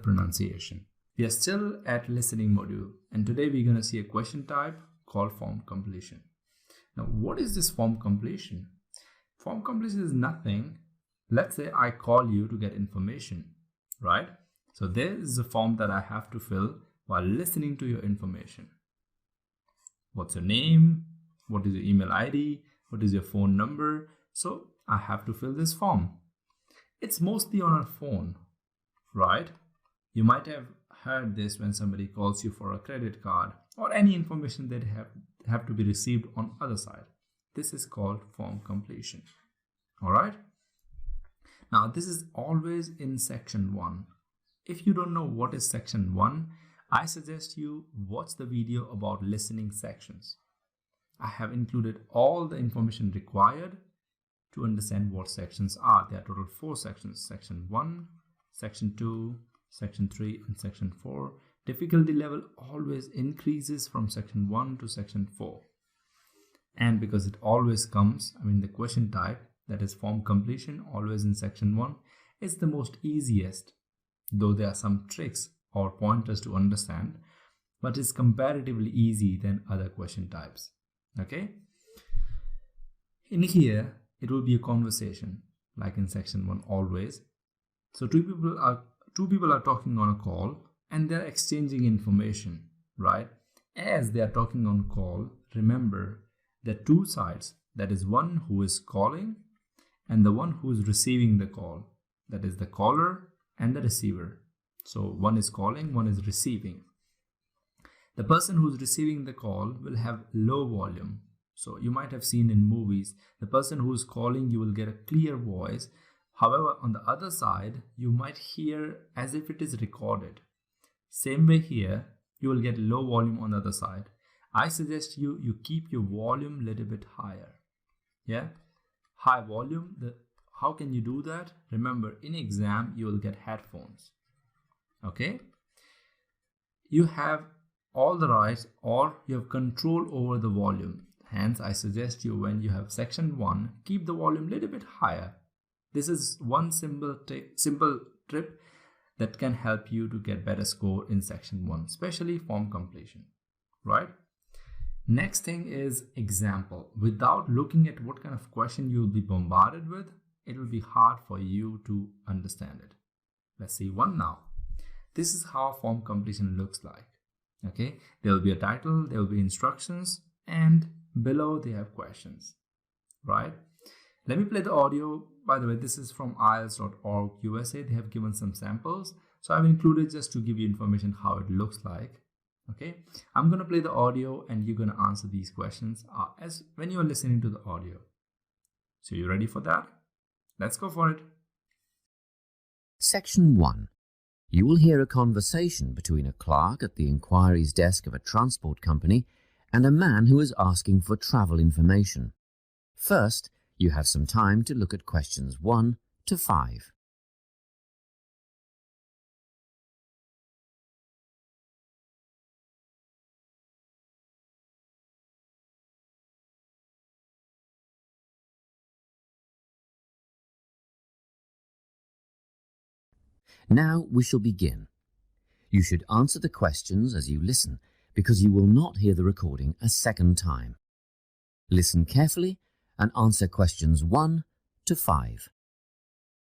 pronunciation. We are still at listening module, and today we're going to see a question type called form completion. Now, what is this form completion? Form completion is nothing. Let's say I call you to get information, right? So there is a form that I have to fill while listening to your information. What's your name? What is your email ID? What is your phone number? So I have to fill this form. It's mostly on a phone, right? You might have heard this when somebody calls you for a credit card or any information that have to be received on other side. This is called form completion. All right. Now this is always in section 1. If you don't know what is section 1, I suggest you watch the video about listening sections. I have included all the information required to understand what sections are. There are total 4 sections: section 1, section 2, section 3, and section 4. Difficulty level always increases from section 1 to section 4. And because it always comes, the question type, that is form completion, always in section 1, is the most easiest, though there are some tricks or pointers to understand, but it's comparatively easy than other question types. Okay? In here, it will be a conversation, like in section 1 always. So two people are talking on a call and they're exchanging information, right? As they are talking on call, remember there are 2 sides. That is one who is calling and the one who is receiving the call. That is the caller and the receiver. So one is calling, one is receiving. The person who's receiving the call will have low volume. So you might have seen in movies, the person who's calling, you will get a clear voice. However, on the other side, you might hear as if it is recorded. Same way here, you will get low volume on the other side. I suggest you keep your volume a little bit higher. Yeah, high volume. How can you do that? Remember, in exam, you will get headphones. Okay. You have all the rights or you have control over the volume. Hence, I suggest you when you have section 1, keep the volume a little bit higher. This is one simple tip that can help you to get better score in section 1, especially form completion, right? Next thing is example. Without looking at what kind of question you will be bombarded with, it will be hard for you to understand it. Let's see one now. This is how form completion looks like. Okay, there will be a title, there will be instructions, and below they have questions, right? Let me play the audio. By the way, this is from IELTS.org USA. They have given some samples, so I've included just to give you information how it looks like. Okay, I'm going to play the audio and you're going to answer these questions as when you're listening to the audio. So you ready for that? Let's go for it. Section 1. You will hear a conversation between a clerk at the inquiries desk of a transport company and a man who is asking for travel information. First, you have some time to look at questions 1 to 5. Now we shall begin. You should answer the questions as you listen, because you will not hear the recording a second time. Listen carefully and answer questions 1 to 5.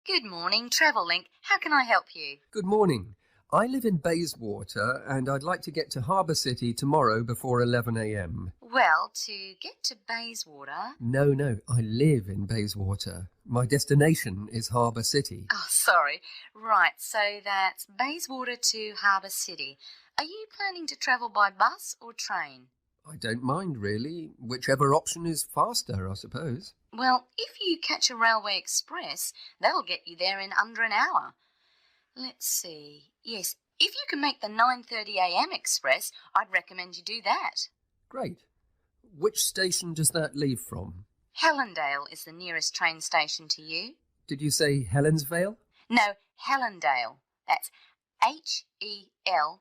Good morning, TravelLink. How can I help you? Good morning. I live in Bayswater and I'd like to get to Harbour City tomorrow before 11 a.m. Well, to get to Bayswater... No, I live in Bayswater. My destination is Harbour City. Oh, sorry. Right, so that's Bayswater to Harbour City. Are you planning to travel by bus or train? I don't mind, really. Whichever option is faster, I suppose. Well, if you catch a railway express, that'll get you there in under an hour. Let's see. Yes, if you can make the 9:30 a.m. express, I'd recommend you do that. Great. Which station does that leave from? Helendale is the nearest train station to you. Did you say Helensvale? No, Helendale. That's Helendale.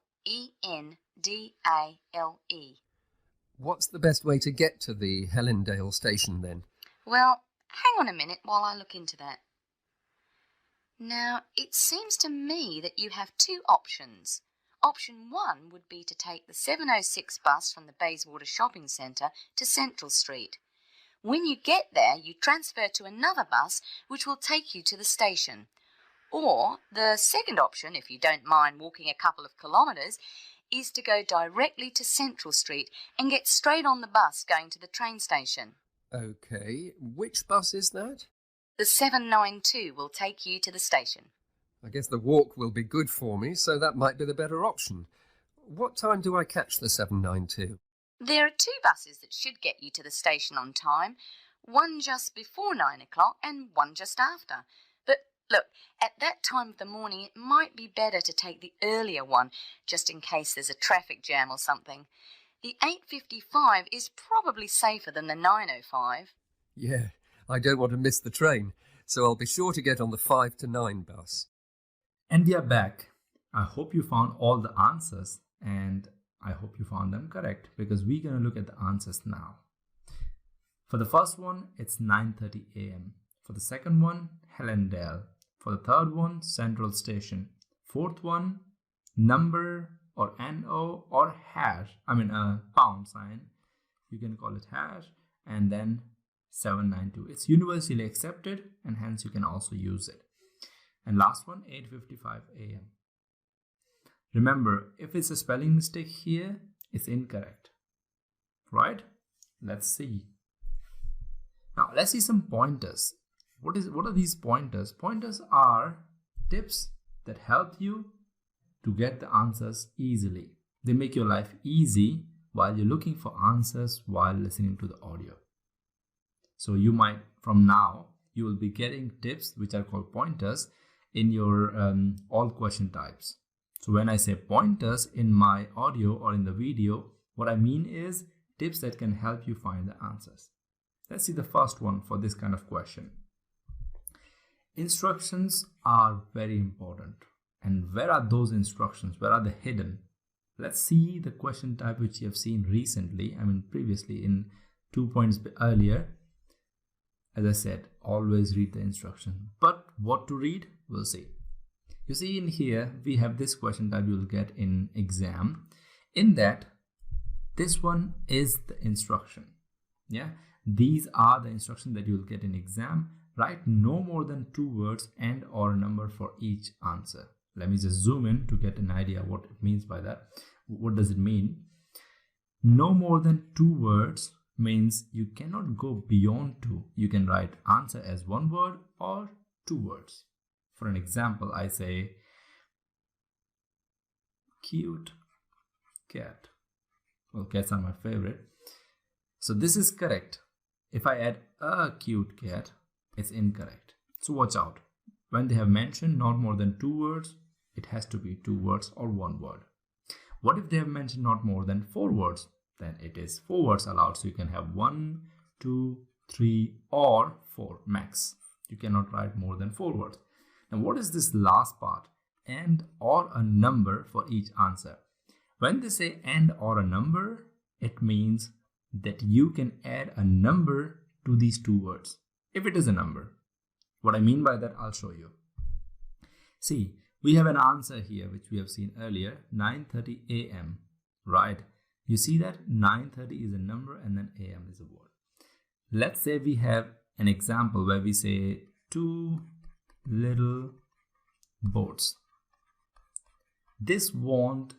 What's the best way to get to the Helendale station then? Well, hang on a minute while I look into that. Now, it seems to me that you have two options. Option 1 would be to take the 7:06 bus from the Bayswater Shopping Centre to Central Street. When you get there, you transfer to another bus which will take you to the station. Or the second option, if you don't mind walking a couple of kilometres, is to go directly to Central Street and get straight on the bus going to the train station. OK, which bus is that? The 792 will take you to the station. I guess the walk will be good for me, so that might be the better option. What time do I catch the 792? There are two buses that should get you to the station on time, one just before 9 o'clock and one just after. But look, at that time of the morning it might be better to take the earlier one, just in case there's a traffic jam or something. The 8:55 is probably safer than the 9:05. Yeah, I don't want to miss the train, so I'll be sure to get on the 5 to 9 bus. And we are back. I hope you found all the answers, and I hope you found them correct, because we're going to look at the answers now. For the first one, it's 9:30 a.m. For the second one, Helendale. For the third one, Central Station. Fourth one, number or NO or hash. Pound sign. You can call it hash. And then 792. It's universally accepted, and hence you can also use it. And last one, 8:55 a.m. Remember, if it's a spelling mistake here, it's incorrect. Right? Let's see. Now, let's see some pointers. What are these pointers? Pointers are tips that help you to get the answers easily. They make your life easy while you're looking for answers while listening to the audio. So you might, from now, you will be getting tips which are called pointers in your all question types. So when I say pointers in my audio or in the video, what I mean is tips that can help you find the answers. Let's see the first one for this kind of question. Instructions are very important. And where are those instructions? Where are they hidden? Let's see the question type which you have seen recently, previously in 2 points earlier. As I said, always read the instruction. But what to read? We'll see. You see in here, we have this question type you will get in exam. In that, this one is the instruction. Yeah, these are the instructions that you will get in exam. Write no more than 2 words and or a number for each answer. Let me just zoom in to get an idea what it means by that. What does it mean? No more than 2 words means you cannot go beyond 2. You can write answer as 1 word or 2 words. For an example, I say cute cat. Well, cats are my favorite. So this is correct. If I add a cute cat, it's incorrect. So watch out. When they have mentioned not more than 2 words, it has to be 2 words or 1 word. What if they have mentioned not more than 4 words? Then it is 4 words allowed. So you can have 1, 2, 3 or 4 max. You cannot write more than 4 words. Now what is this last part? And or a number for each answer. When they say and or a number, it means that you can add a number to these 2 words. If it is a number. What I mean by that, I'll show you. See, we have an answer here which we have seen earlier, 9:30 a.m. Right? You see that 9:30 is a number and then a.m. is a word. Let's say we have an example where we say 2 little boats. This won't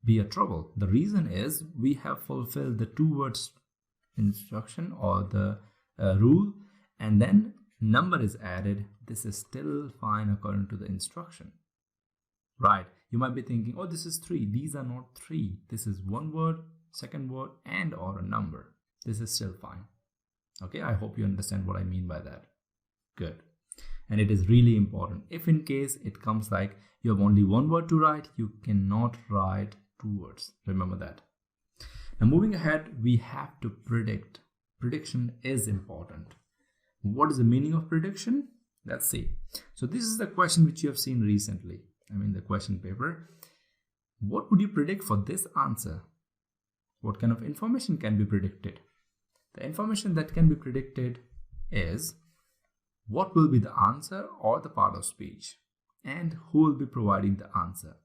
be a trouble. The reason is we have fulfilled the 2 words instruction or the rule, and then number is added. This is still fine according to the instruction. Right? You might be thinking, oh, this is 3. These are not 3. This is 1 word, second word, and or a number. This is still fine. Okay, I hope you understand what I mean by that. Good. And it is really important. If in case it comes like you have only 1 word to write, you cannot write 2 words. Remember that. Now moving ahead, we have to predict. Prediction is important. What is the meaning of prediction? Let's see. So this is the question which you have seen recently. The question paper. What would you predict for this answer? What kind of information can be predicted? The information that can be predicted is what will be the answer or the part of speech, and who will be providing the answer.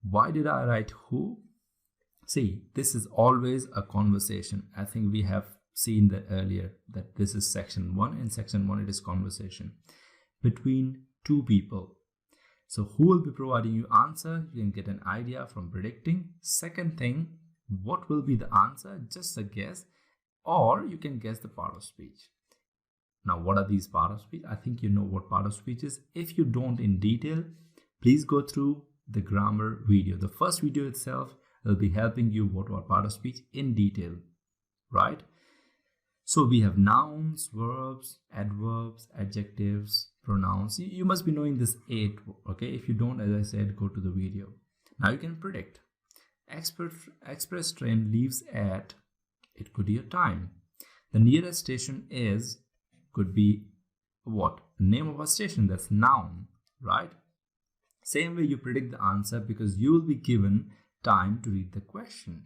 Why did I write who? See, this is always a conversation. I think we have seen that earlier, that this is section 1. In section 1 it is conversation between two people. So who will be providing you answer? You can get an idea from predicting. Second thing, what will be the answer? Just a guess, or you can guess the part of speech. Now, what are these part of speech? I think you know what part of speech is. If you don't in detail, please go through the grammar video. The first video itself will be helping you what are part of speech in detail, right? So we have nouns, verbs, adverbs, adjectives, pronouns. You must be knowing this 8, okay? If you don't, as I said, go to the video. Now you can predict. Express train leaves at, it could be a time. The nearest station is, could be what? Name of a station, that's noun, right? Same way you predict the answer, because you will be given time to read the question.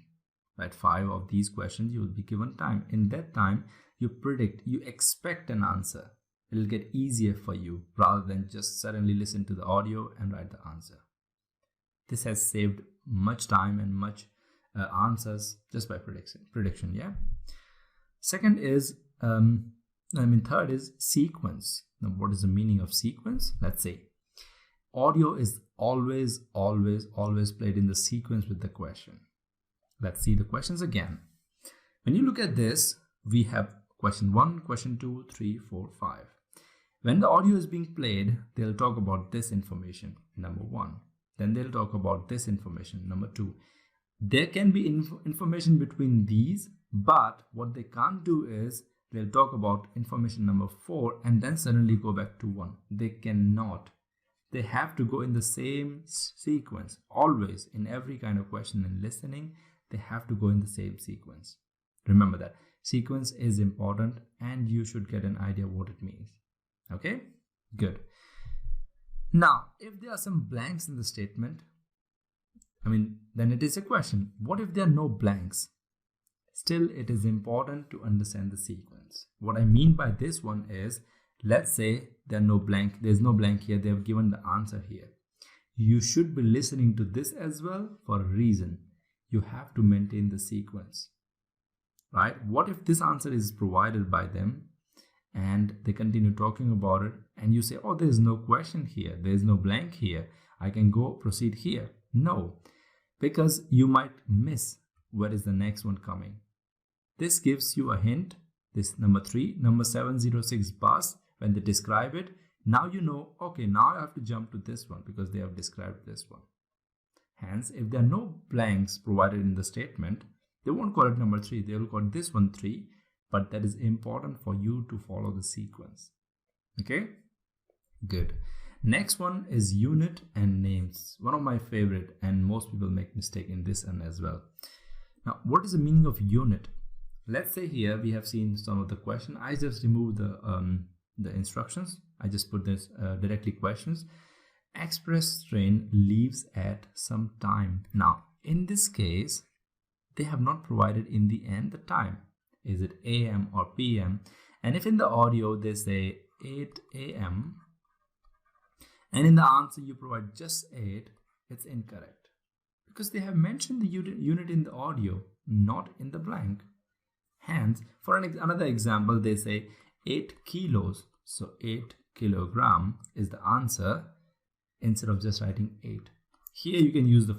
Right, 5 of these questions you will be given time. In that time, you predict, you expect an answer. It will get easier for you rather than just suddenly listen to the audio and write the answer. This has saved much time and much answers just by prediction. Yeah. Second is, third is sequence. Now, what is the meaning of sequence? Let's say audio is always played in the sequence with the question. Let's see the questions again. When you look at this, we have question 1, question 2, 3, 4, 5. When the audio is being played, they'll talk about this information, number 1. Then they'll talk about this information, number 2. There can be information between these, but what they can't do is they'll talk about information number 4 and then suddenly go back to 1. They cannot. They have to go in the same sequence, always, in every kind of question and listening. They have to go in the same sequence. Remember that sequence is important and you should get an idea what it means. Okay, good. Now, if there are some blanks in the statement, then it is a question. What if there are no blanks? Still, it is important to understand the sequence. What I mean by this one is, let's say there's no blank here. They have given the answer here. You should be listening to this as well for a reason. You have to maintain the sequence, right? What if this answer is provided by them and they continue talking about it and you say, oh, there's no question here, there's no blank here, I can go proceed here? No, because you might miss what is the next one coming. This gives you a hint. This number 3, number 706 bus, when they describe it, now you know, okay, now I have to jump to this one because they have described this one. Hence, if there are no blanks provided in the statement, they won't call it number 3. They will call this one 3, but that is important for you to follow the sequence. Okay, good. Next one is unit and names. One of my favorite, and most people make mistake in this one as well. Now, what is the meaning of unit? Let's say here we have seen some of the question. I just removed the instructions. I just put this directly questions. Express train leaves at some time. Now, in this case, they have not provided in the end the time. Is it AM or PM? And if in the audio they say 8 AM and in the answer you provide just 8, it's incorrect because they have mentioned the unit in the audio, not in the blank. Hence, for another example, they say 8 kilos. So 8 kilogram is the answer instead of just writing 8. Here you can use the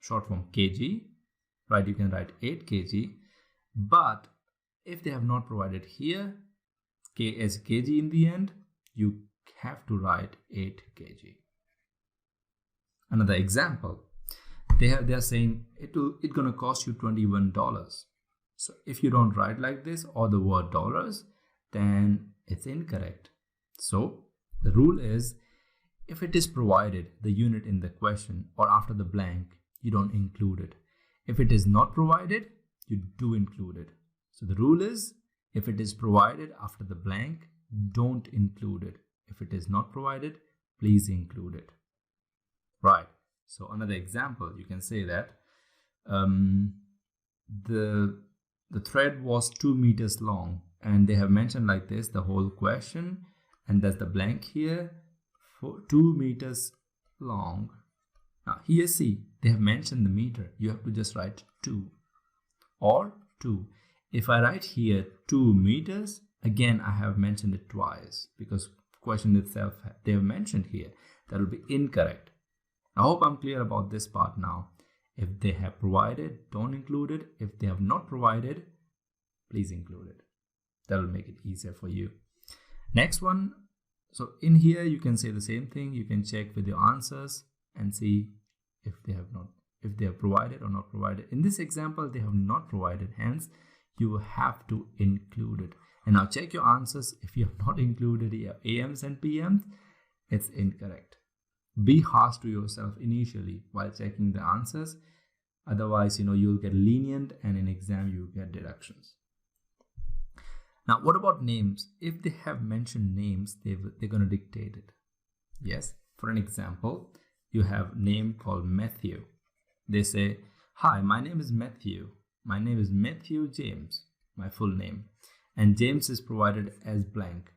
short form kg, right? You can write 8 kg, but if they have not provided here k as kg in the end, you have to write 8 kg. Another example, they are saying it's gonna cost you $21. So if you don't write like this or the word dollars, then it's incorrect. So the rule is, if it is provided, the unit in the question or after the blank, you don't include it. If it is not provided, you do include it. So the rule is, if it is provided after the blank, don't include it. If it is not provided, please include it. Right. So another example, you can say that the thread was 2 meters long, and they have mentioned like this the whole question, and there's the blank here for 2 meters long. Now here see, they have mentioned the meter. You have to just write 2 or 2. If I write here 2 meters, again I have mentioned it twice because question itself they have mentioned here. That will be incorrect. I hope I'm clear about this part now. If they have provided, don't include it. If they have not provided, please include it. That will make it easier for you. Next one. So in here you can say the same thing. You can check with your answers and see if they have provided or not provided. In this example, they have not provided, hence you have to include it. And now check your answers. If you have not included your AMs and PMs, it's incorrect. Be harsh to yourself initially while checking the answers. Otherwise, you'll get lenient, and in exam you get deductions. Now, what about names? If they have mentioned names, they're going to dictate it. Yes. For an example, you have name called Matthew. They say, hi, my name is Matthew. My name is Matthew James, my full name. And James is provided as blank.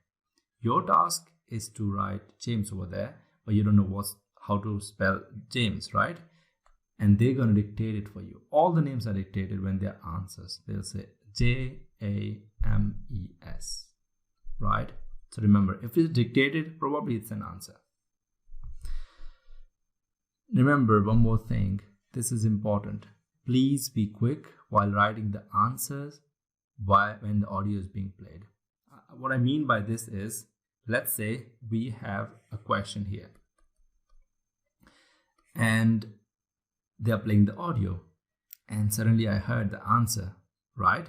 Your task is to write James over there, but you don't know how to spell James, right? And they're going to dictate it for you. All the names are dictated when they're answers. They'll say James, right? So remember, if it's dictated, probably it's an answer. Remember one more thing. This is important. Please be quick while writing the answers when the audio is being played. What I mean by this is, let's say we have a question here and they're playing the audio and suddenly I heard the answer, right?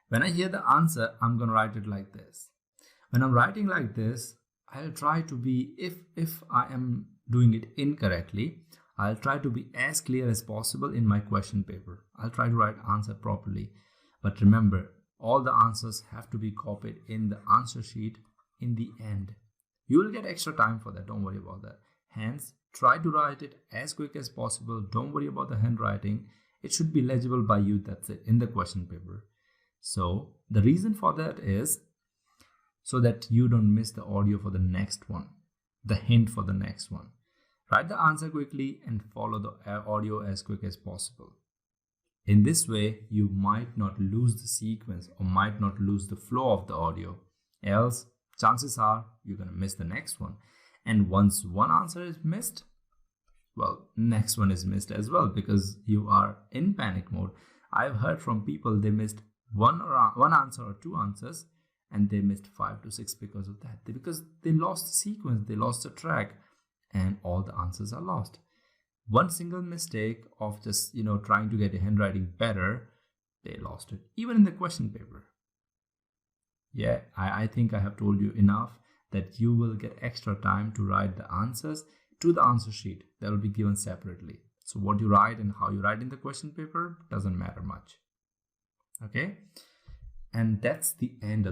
When I hear the answer, I'm going to write it like this. When I'm writing like this, I'll try to be, if I am doing it incorrectly, I'll try to be as clear as possible in my question paper. I'll try to write answer properly. But remember, all the answers have to be copied in the answer sheet in the end. You will get extra time for that. Don't worry about that. Hence, try to write it as quick as possible. Don't worry about the handwriting. It should be legible by you. That's it, in the question paper. So the reason for that is so that you don't miss the audio for the next one, the hint for the next one. Write the answer quickly and follow the audio as quick as possible. In this way, you might not lose the sequence or might not lose the flow of the audio. Else, chances are you're going to miss the next one. And once one answer is missed, well, next one is missed as well because you are in panic mode. I've heard from people they missed one answer or 2 answers and they missed 5 to 6 because of that. Because they lost the sequence, they lost the track, and all the answers are lost. One single mistake of just, trying to get your handwriting better, they lost it. Even in the question paper. Yeah, I think I have told you enough that you will get extra time to write the answers to the answer sheet that will be given separately. So what you write and how you write in the question paper doesn't matter much. Okay? And that's the end of